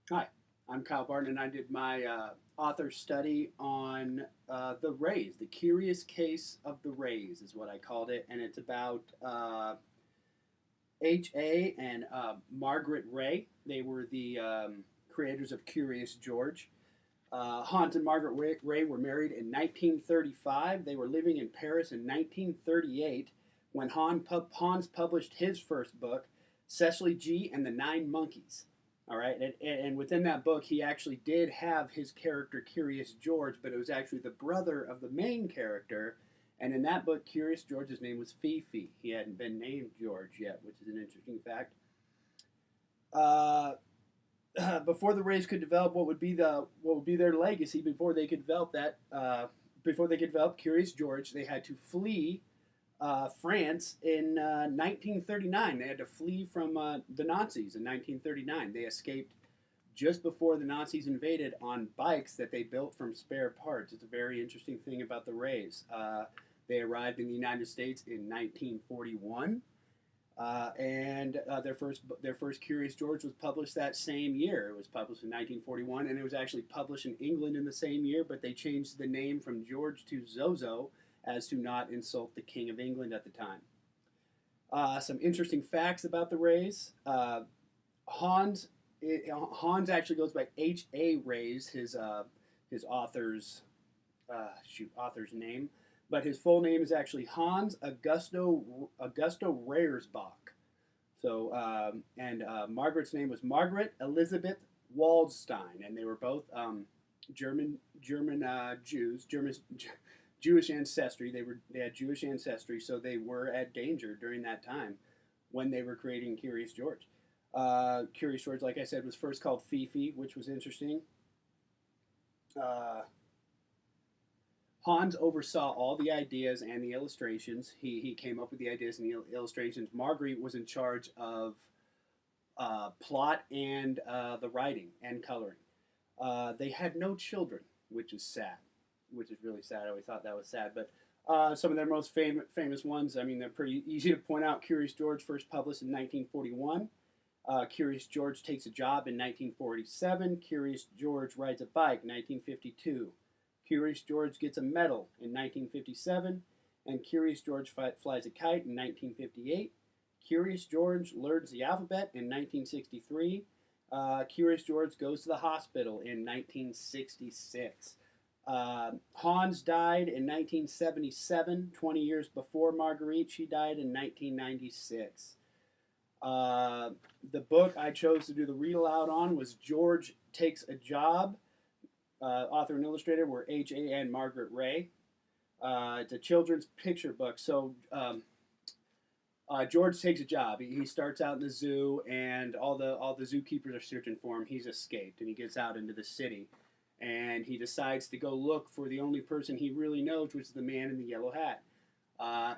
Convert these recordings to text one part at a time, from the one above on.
Hi, I'm Kyle Barton, and I did my author study on the Rays. The Curious Case of the Rays is what I called it, and it's about H.A. and Margaret Ray. They were the creators of Curious George. Hans and Margaret Ray were married in 1935. They were living in Paris in 1938 when Hans published his first book, Cecily G. and the Nine Monkeys. All right, and within that book, he actually did have his character Curious George, but it was actually the brother of the main character. And in that book, Curious George's name was Fifi. He hadn't been named George yet, which is an interesting fact. Uh, before the Rays could develop what would be their legacy, before they could develop Curious George, they had to flee France in 1939. They had to flee from the Nazis in 1939. They escaped just before the Nazis invaded on bikes that they built from spare parts. It's a very interesting thing about the Rays. They arrived in the United States in 1941. And their first Curious George was published that same year. It was published in 1941, and it was actually published in England in the same year. But they changed the name from George to Zozo as to not insult the King of England at the time. Some interesting facts about the Rays. Hans Hans actually goes by H.A. Rays, his author's name, but his full name is actually Hans Augusto Reyersbach. So and Margaret's name was Margaret Elizabeth Waldstein, and they were both German Jews, Jewish ancestry. They had Jewish ancestry, so they were at danger during that time when they were creating Curious George. Curious George, like I said, was first called Fifi, which was interesting. Uh, Hans oversaw all the ideas and the illustrations. He came up with the ideas and the illustrations. Marguerite was in charge of plot and the writing and coloring. They had no children, which is sad, which is really sad. I always thought that was sad. But some of their most famous ones, I mean, they're pretty easy to point out. Curious George, first published in 1941. Curious George takes a job in 1947. Curious George rides a bike, 1952. Curious George gets a medal in 1957. And Curious George flies a kite in 1958. Curious George learns the alphabet in 1963. Curious George goes to the hospital in 1966. Hans died in 1977, 20 years before Marguerite. She died in 1996. Uh, the book I chose to do the read aloud on was George Takes a Job. Author and illustrator were H.A. and Margaret Ray. It's a children's picture book. So George takes a job. He starts out in the zoo, and all the zookeepers are searching for him. He's escaped, and he gets out into the city, and he decides to go look for the only person he really knows, which is the man in the yellow hat.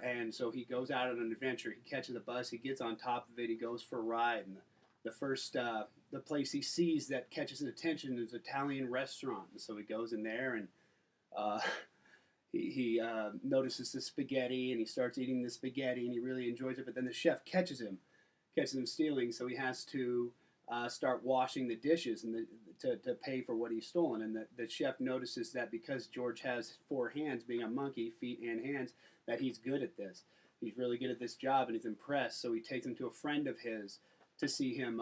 And so he goes out on an adventure. He catches a bus. He gets on top of it. He goes for a ride. And the place he sees that catches his attention is an Italian restaurant. And so he goes in there and uh, he notices the spaghetti and he starts eating the spaghetti and he really enjoys it. But then the chef catches him stealing. So he has to start washing the dishes to pay for what he's stolen. And the chef notices that because George has four hands, being a monkey, feet and hands, that he's good at this. He's really good at this job, and he's impressed. So he takes him to a friend of his to see him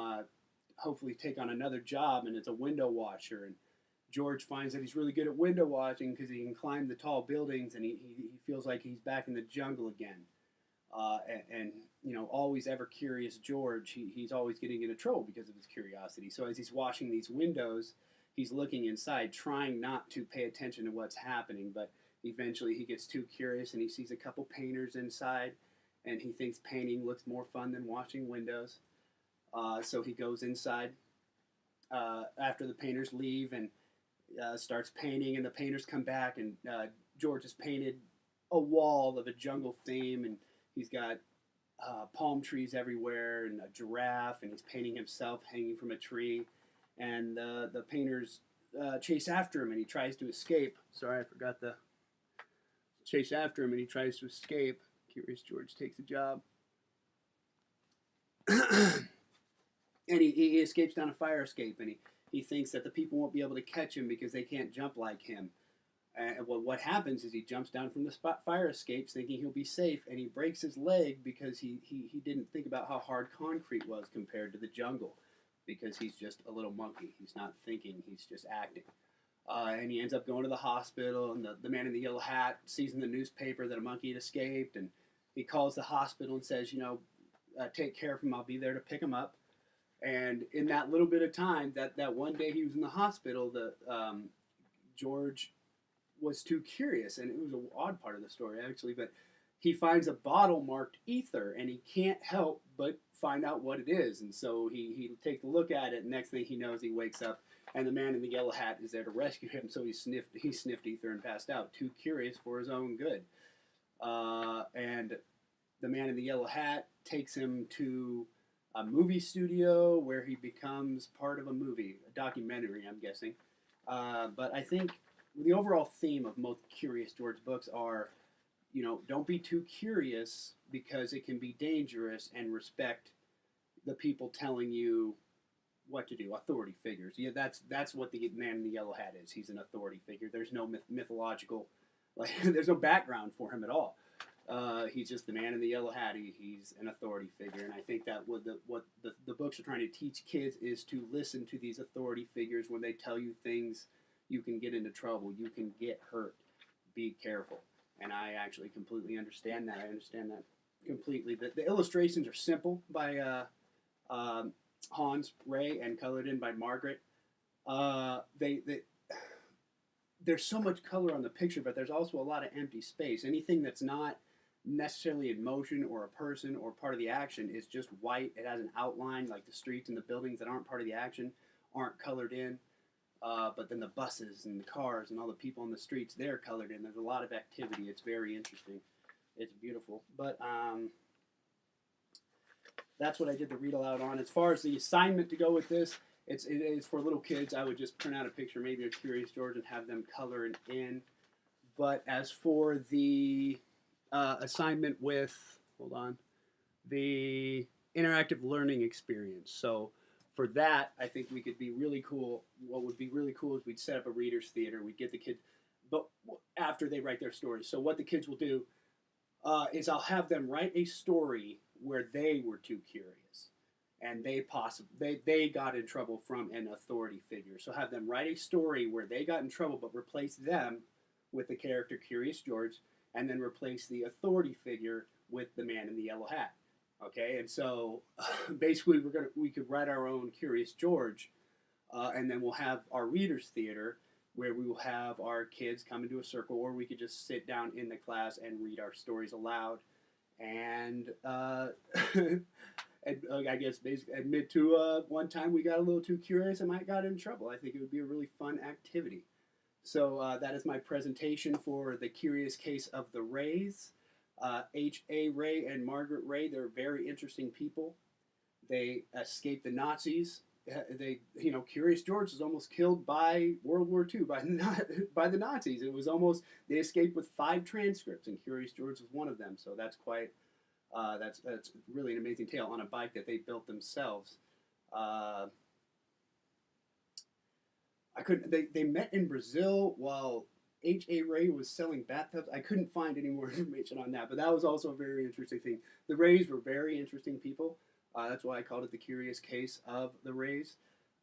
hopefully take on another job, and it's a window washer. And George finds that he's really good at window washing because he can climb the tall buildings, and he feels like he's back in the jungle again. And you know, always ever curious George, he's always getting into trouble because of his curiosity. So as he's washing these windows, he's looking inside, trying not to pay attention to what's happening. But eventually, he gets too curious and he sees a couple painters inside, and he thinks painting looks more fun than washing windows. So he goes inside after the painters leave and starts painting, and the painters come back, and George has painted a wall of a jungle theme, and he's got palm trees everywhere and a giraffe, and he's painting himself hanging from a tree. And the painters chase after him, and he tries to escape. Sorry, I forgot the chase after him, and he tries to escape. Curious George takes a job, and he escapes down a fire escape, and He thinks that the people won't be able to catch him because they can't jump like him. And what happens is he jumps down from the fire escapes thinking he'll be safe, and he breaks his leg because he didn't think about how hard concrete was compared to the jungle, because he's just a little monkey. He's not thinking, he's just acting. And he ends up going to the hospital, and the man in the yellow hat sees in the newspaper that a monkey had escaped, and he calls the hospital and says, take care of him, I'll be there to pick him up. And in that little bit of time, that one day he was in the hospital, George was too curious, and it was an odd part of the story actually, but he finds a bottle marked ether, and he can't help but find out what it is. And so he takes a look at it, and next thing he knows, he wakes up, and the man in the yellow hat is there to rescue him. So he sniffed ether and passed out, too curious for his own good. And the man in the yellow hat takes him to a movie studio where he becomes part of a movie, a documentary, I'm guessing. But I think the overall theme of most Curious George books are, don't be too curious because it can be dangerous, and respect the people telling you what to do, authority figures. Yeah, that's what the man in the yellow hat is. He's an authority figure. There's no mythological, there's no background for him at all. He's just the man in the yellow hat. He's an authority figure, and I think that what the books are trying to teach kids is to listen to these authority figures when they tell you things. You can get into trouble. You can get hurt. Be careful. And I actually completely understand that. I understand that completely. The illustrations are simple by Hans Ray and colored in by Margaret. There's so much color on the picture, but there's also a lot of empty space. Anything that's not necessarily in motion or a person or part of the action is just white. It has an outline, like the streets and the buildings that aren't part of the action aren't colored in. But then the buses and the cars and all the people on the streets, they're colored in. There's a lot of activity. It's very interesting. It's beautiful. But that's what I did the read aloud on. As far as the assignment to go with this, it is for little kids. I would just print out a picture, maybe of Curious George, and have them color it in. But as for the assignment with, the interactive learning experience. So for that, I think we could be really cool. What would be really cool is we'd set up a reader's theater. We'd get the kids, but after they write their stories. So what the kids will do is I'll have them write a story where they were too curious, and they got in trouble from an authority figure. So have them write a story where they got in trouble, but replace them with the character Curious George, and then replace the authority figure with the man in the yellow hat. Okay, and so basically we could write our own Curious George, and then we'll have our readers theater where we will have our kids come into a circle, or we could just sit down in the class and read our stories aloud, and I guess basically admit to one time we got a little too curious and might got in trouble. I think it would be a really fun activity. So that is my presentation for The Curious Case of the Rays. H.A. Ray and Margaret Ray, they're very interesting people. They escaped the Nazis. Curious George was almost killed by World War II, by the Nazis. It was almost, they escaped with 5 transcripts, and Curious George was one of them. So that's quite, that's really an amazing tale on a bike that they built themselves. They met in Brazil while H.A. Ray was selling bathtubs. I couldn't find any more information on that, but that was also a very interesting thing. The Rays were very interesting people. That's why I called it The Curious Case of the Rays.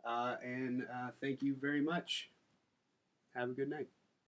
And thank you very much. Have a good night.